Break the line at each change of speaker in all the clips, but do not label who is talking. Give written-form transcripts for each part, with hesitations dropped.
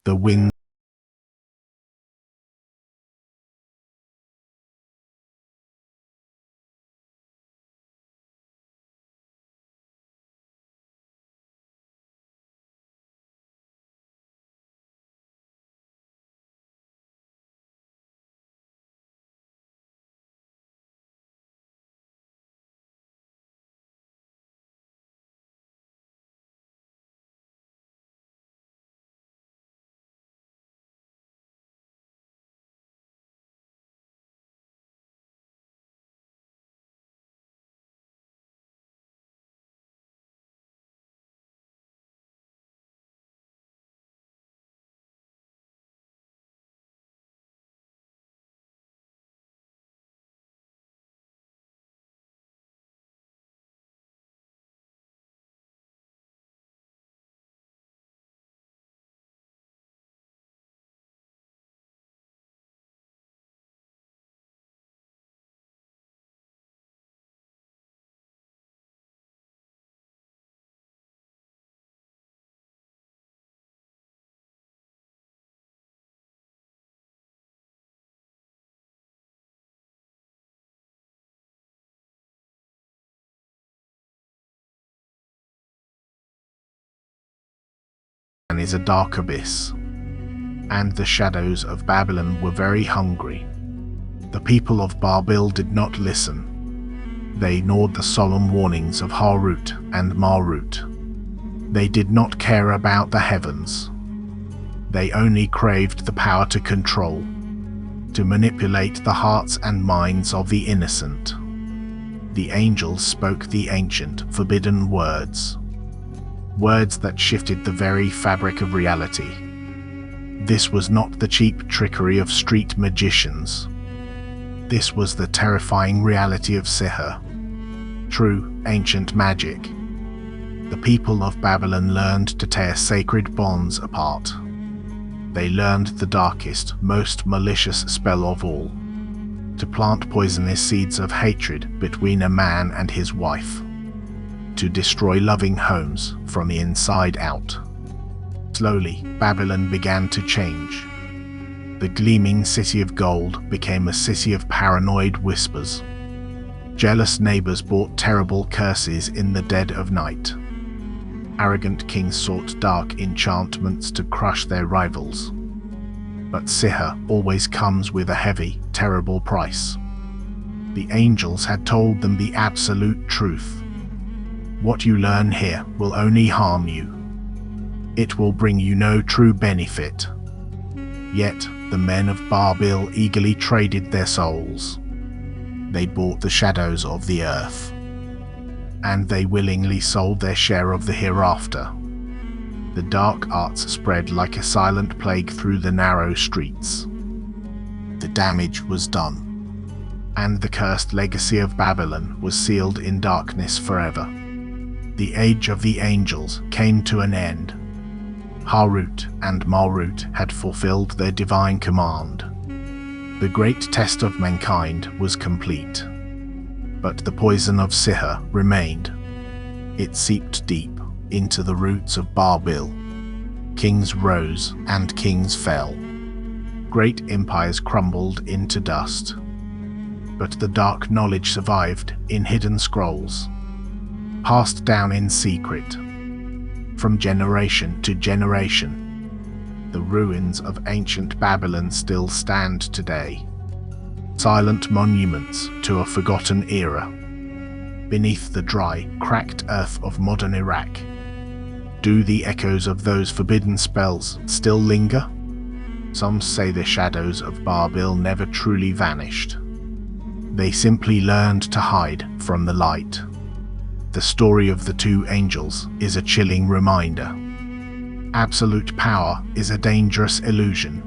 the wind is a dark abyss, and the shadows of Babylon were very hungry. The people of Babil did not listen. They ignored the solemn warnings of Harut and Marut. They did not care about the heavens. They only craved the power to control, to manipulate the hearts and minds of the innocent. The angels spoke the ancient, forbidden words. Words that shifted the very fabric of reality. This was not the cheap trickery of street magicians. This was the terrifying reality of Sihr, true ancient magic. The people of Babylon learned to tear sacred bonds apart. They learned the darkest, most malicious spell of all, to plant poisonous seeds of hatred between a man and his wife, to destroy loving homes from the inside out. Slowly, Babylon began to change. The gleaming city of gold became a city of paranoid whispers. Jealous neighbors brought terrible curses in the dead of night. Arrogant kings sought dark enchantments to crush their rivals. But Sihr always comes with a heavy, terrible price. The angels had told them the absolute truth. What you learn here will only harm you. It will bring you no true benefit. Yet, the men of Babil eagerly traded their souls. They bought the shadows of the earth, and they willingly sold their share of the hereafter. The dark arts spread like a silent plague through the narrow streets. The damage was done, and the cursed legacy of Babylon was sealed in darkness forever. The age of the angels came to an end. Harut and Marut had fulfilled their divine command. The great test of mankind was complete. But the poison of Sihr remained. It seeped deep into the roots of Babil. Kings rose and kings fell. Great empires crumbled into dust. But the dark knowledge survived in hidden scrolls, passed down in secret. From generation to generation, the ruins of ancient Babylon still stand today. Silent monuments to a forgotten era. Beneath the dry, cracked earth of modern Iraq, do the echoes of those forbidden spells still linger? Some say the shadows of Babil never truly vanished. They simply learned to hide from the light. The story of the two angels is a chilling reminder. Absolute power is a dangerous illusion,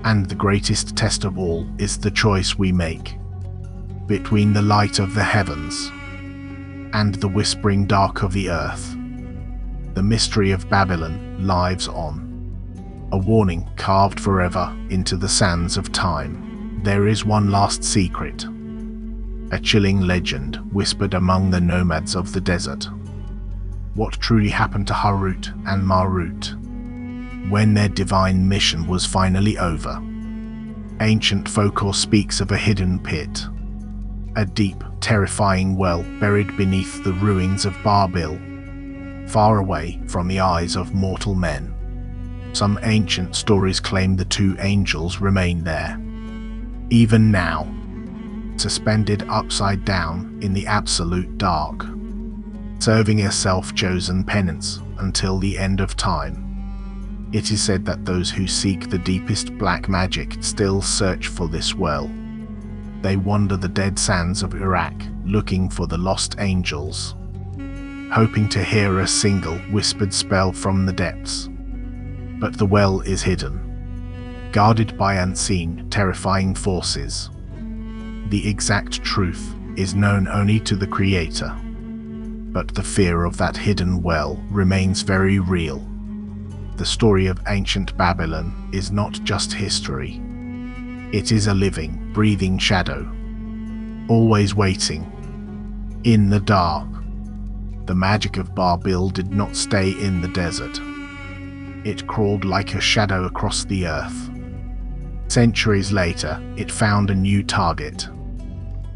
and the greatest test of all is the choice we make between the light of the heavens and the whispering dark of the earth. The mystery of Babylon lives on, a warning carved forever into the sands of time. There is one last secret, a chilling legend whispered among the nomads of the desert. What truly happened to Harut and Marut? when their divine mission was finally over. Ancient folklore speaks of a hidden pit, a deep, terrifying well buried beneath the ruins of Babil, far away from the eyes of mortal men. Some ancient stories claim the two angels remain there, even now, suspended upside down in the absolute dark, serving a self-chosen penance until the end of time. It is said that those who seek the deepest black magic still search for this well. They wander the dead sands of Iraq looking for the lost angels, hoping to hear a single whispered spell from the depths. But the well is hidden, guarded by unseen, terrifying forces. The exact truth is known only to the Creator, but the fear of that hidden well remains very real. The story of ancient Babylon is not just history. It is a living, breathing shadow, always waiting. In the dark, the magic of Babil did not stay in the desert. It crawled like a shadow across the earth. Centuries later, it found a new target: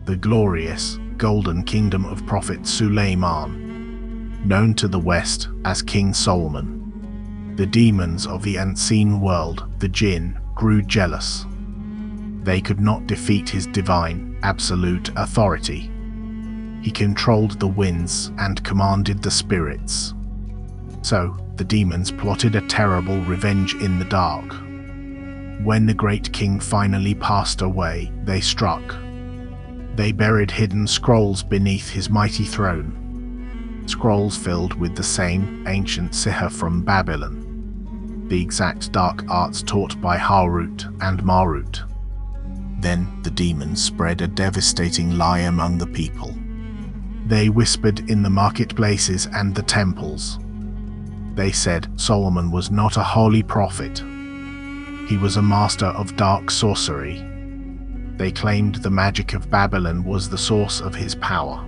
the glorious, golden kingdom of Prophet Suleiman, known to the West as King Solomon. The demons of the unseen world, the jinn, grew jealous. They could not defeat his divine, absolute authority. He controlled the winds and commanded the spirits. So, the demons plotted a terrible revenge in the dark. When the great king finally passed away, they struck. They buried hidden scrolls beneath his mighty throne. Scrolls filled with the same ancient Sihr from Babylon, the exact dark arts taught by Harut and Marut. Then the demons spread a devastating lie among the people. They whispered in the marketplaces and the temples. They said Solomon was not a holy prophet. He was a master of dark sorcery. They claimed the magic of Babylon was the source of his power.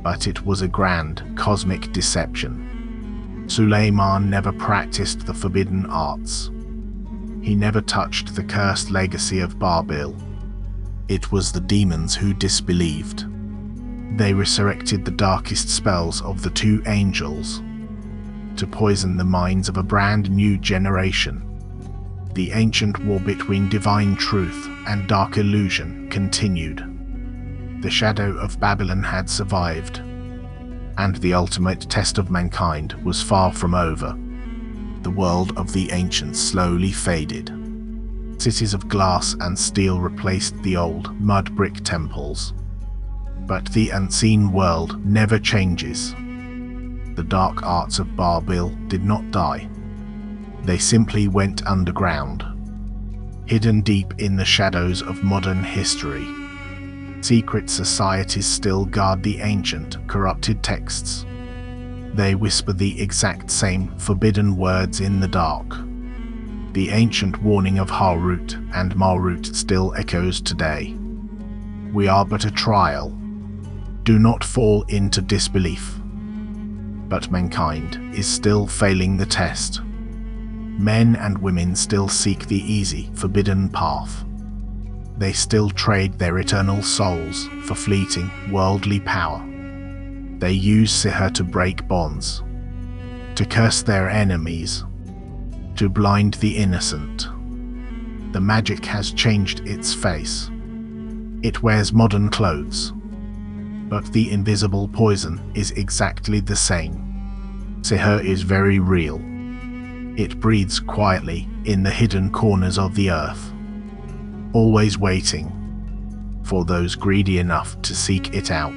But it was a grand, cosmic deception. Suleiman never practiced the forbidden arts. He never touched the cursed legacy of Babil. It was the demons who disbelieved. They resurrected the darkest spells of the two angels to poison the minds of a brand new generation. The ancient war between divine truth and dark illusion continued. The shadow of Babylon had survived, and the ultimate test of mankind was far from over. The world of the ancients slowly faded. Cities of glass and steel replaced the old mud brick temples. But the unseen world never changes. The dark arts of Babil did not die. They simply went underground, hidden deep in the shadows of modern history. Secret societies still guard the ancient, corrupted texts. They whisper the exact same forbidden words in the dark. The ancient warning of Harut and Marut still echoes today. We are but a trial. Do not fall into disbelief. But mankind is still failing the test. Men and women still seek the easy, forbidden path. They still trade their eternal souls for fleeting, worldly power. They use Sihr to break bonds, to curse their enemies, to blind the innocent. The magic has changed its face. It wears modern clothes, but the invisible poison is exactly the same. Sihr is very real. It breathes quietly in the hidden corners of the earth, always waiting for those greedy enough to seek it out.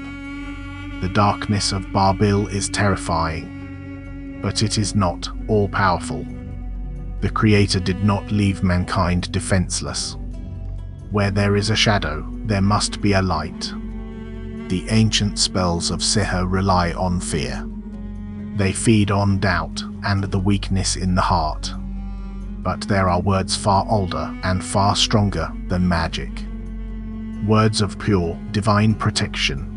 The darkness of Babil is terrifying, but it is not all-powerful. The Creator did not leave mankind defenseless. Where there is a shadow, there must be a light. The ancient spells of Sihr rely on fear. They feed on doubt and the weakness in the heart. But there are words far older and far stronger than magic. Words of pure, divine protection.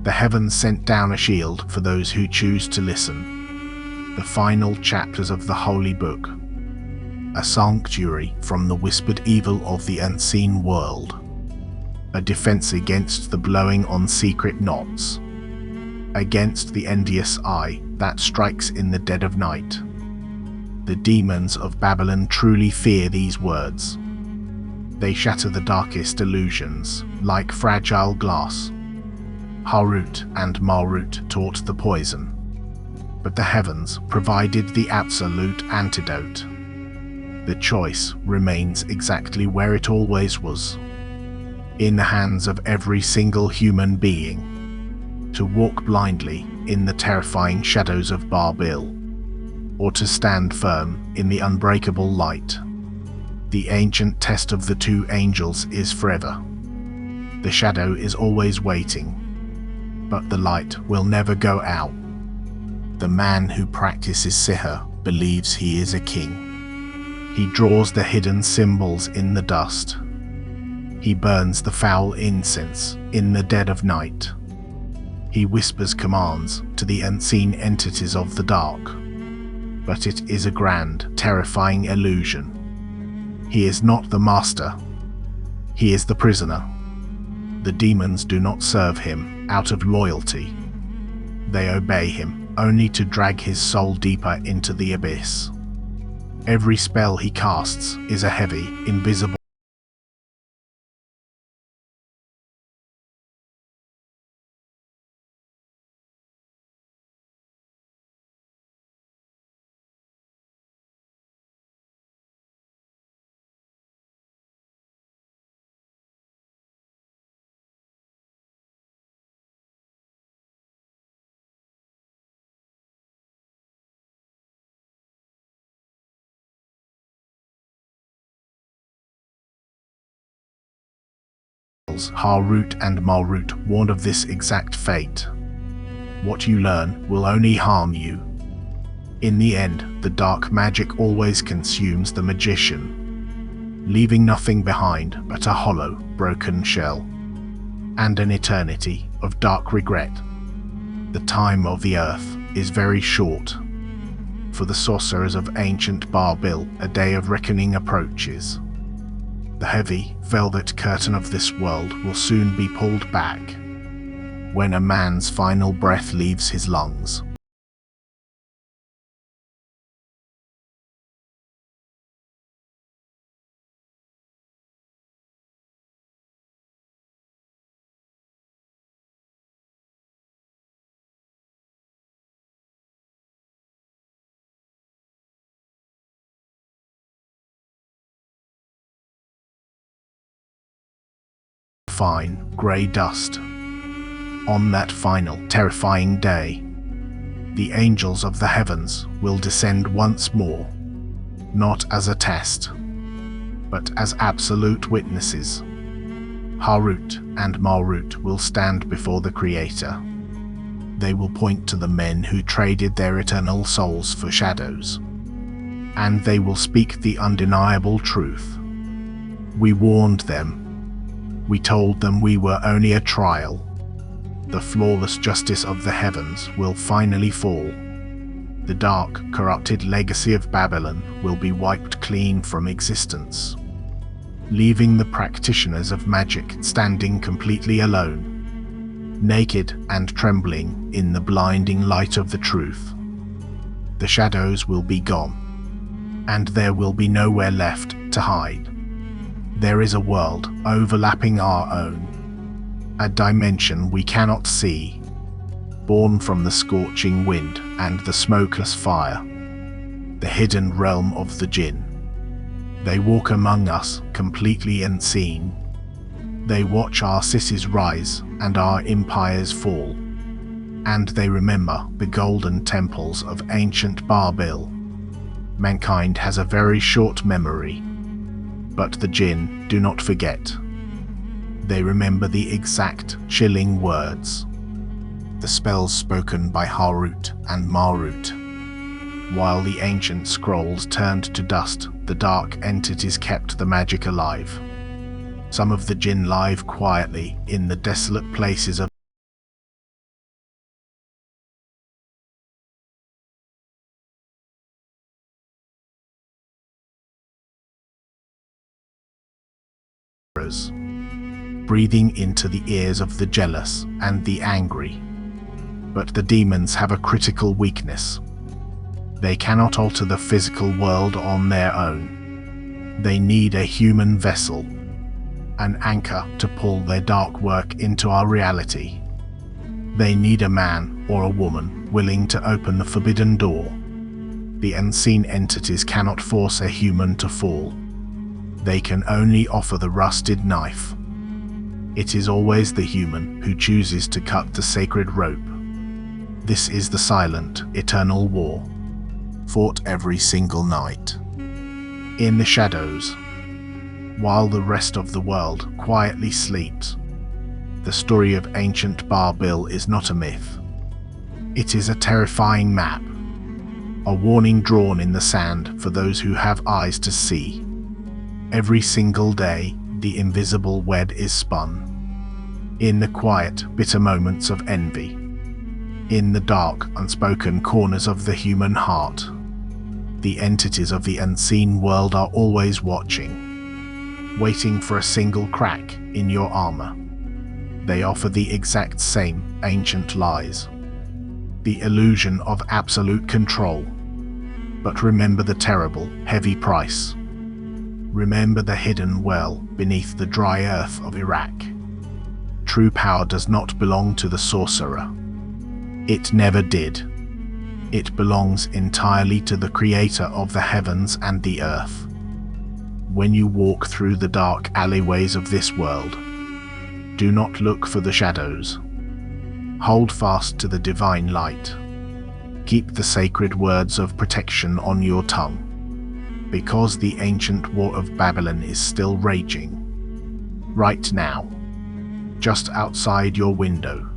The heavens sent down a shield for those who choose to listen. The final chapters of the Holy Book, a sanctuary from the whispered evil of the unseen world, a defense against the blowing on secret knots, against the envious eye that strikes in the dead of night. The demons of Babylon truly fear these words. They shatter the darkest illusions, like fragile glass. Harut and Marut taught the poison, but the heavens provided the absolute antidote. The choice remains exactly where it always was, in the hands of every single human being, to walk blindly in the terrifying shadows of Babil, or to stand firm in the unbreakable light. The ancient test of the two angels is forever. The shadow is always waiting, but the light will never go out. The man who practices Sihr believes he is a king. He draws the hidden symbols in the dust. He burns the foul incense in the dead of night. He whispers commands to the unseen entities of the dark. But it is a grand, terrifying illusion. He is not the master. He is the prisoner. The demons do not serve him out of loyalty. They obey him only to drag his soul deeper into the abyss. Every spell he casts is a heavy, invisible Harut and Marut warned of this exact fate. What you learn will only harm you. In the end, the dark magic always consumes the magician, leaving nothing behind but a hollow, broken shell, and an eternity of dark regret. The time of the earth is very short. For the sorcerers of ancient Babil, a day of reckoning approaches. The heavy, velvet curtain of this world will soon be pulled back, when a man's final breath leaves his lungs. Fine, grey dust. On that final, terrifying day, the angels of the heavens will descend once more, not as a test, but as absolute witnesses. Harut and Marut will stand before the Creator. They will point to the men who traded their eternal souls for shadows, and they will speak the undeniable truth. We warned them. We told them we were only a trial. The flawless justice of the heavens will finally fall. The dark, corrupted legacy of Babylon will be wiped clean from existence, leaving the practitioners of magic standing completely alone, naked and trembling in the blinding light of the truth. The shadows will be gone, and there will be nowhere left to hide. There is a world overlapping our own, a dimension we cannot see, born from the scorching wind and the smokeless fire, the hidden realm of the jinn. They walk among us completely unseen. They watch our cities rise and our empires fall, and they remember the golden temples of ancient Babil. Mankind has a very short memory, but the jinn do not forget. They remember the exact chilling words, the spells spoken by Harut and Marut. While the ancient scrolls turned to dust, the dark entities kept the magic alive. Some of the jinn live quietly in the desolate places of whispers, breathing into the ears of the jealous and the angry. But the demons have a critical weakness. They cannot alter the physical world on their own. They need a human vessel, an anchor to pull their dark work into our reality. They need a man or a woman willing to open the forbidden door. The unseen entities cannot force a human to fall. They can only offer the rusted knife. It is always the human who chooses to cut the sacred rope. This is the silent, eternal war, fought every single night, in the shadows, while the rest of the world quietly sleeps. The story of ancient Babil is not a myth. It is a terrifying map, a warning drawn in the sand for those who have eyes to see. Every single day, the invisible web is spun. In the quiet, bitter moments of envy. In the dark, unspoken corners of the human heart. The entities of the unseen world are always watching, waiting for a single crack in your armor. They offer the exact same ancient lies. The illusion of absolute control. But remember the terrible, heavy price. Remember the hidden well beneath the dry earth of Iraq. True power does not belong to the sorcerer. It never did. It belongs entirely to the Creator of the heavens and the earth. When you walk through the dark alleyways of this world, do not look for the shadows. Hold fast to the divine light. Keep the sacred words of protection on your tongue, because the ancient war of Babylon is still raging. Right now, just outside your window.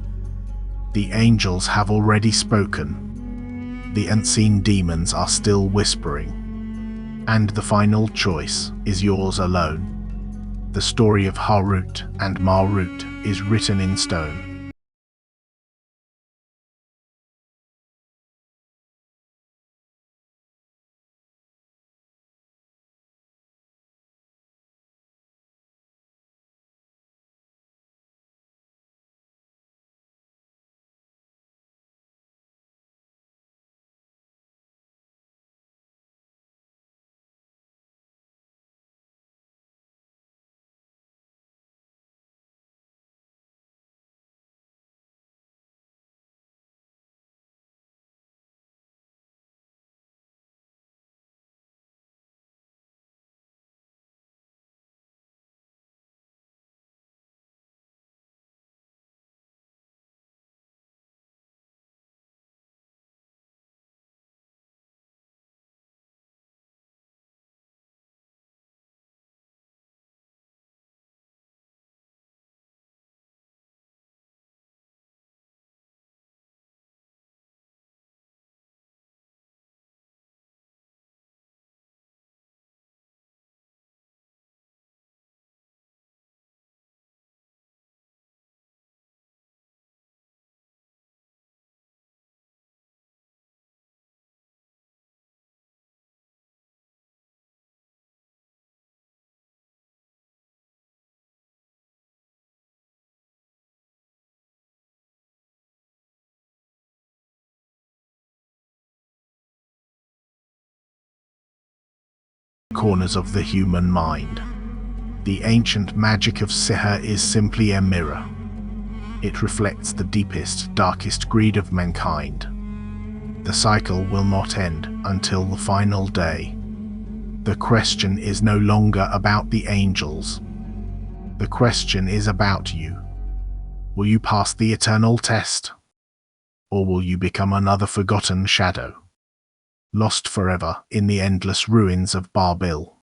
The angels have already spoken. The unseen demons are still whispering. And the final choice is yours alone. The story of Harut and Marut is written in stone. Corners of the human mind. The ancient magic of Sihr is simply a mirror. It reflects the deepest, darkest greed of mankind. The cycle will not end until the final day. The question is no longer about the angels. The question is about you. Will you pass the eternal test? Or will you become another forgotten shadow, lost forever in the endless ruins of Babil?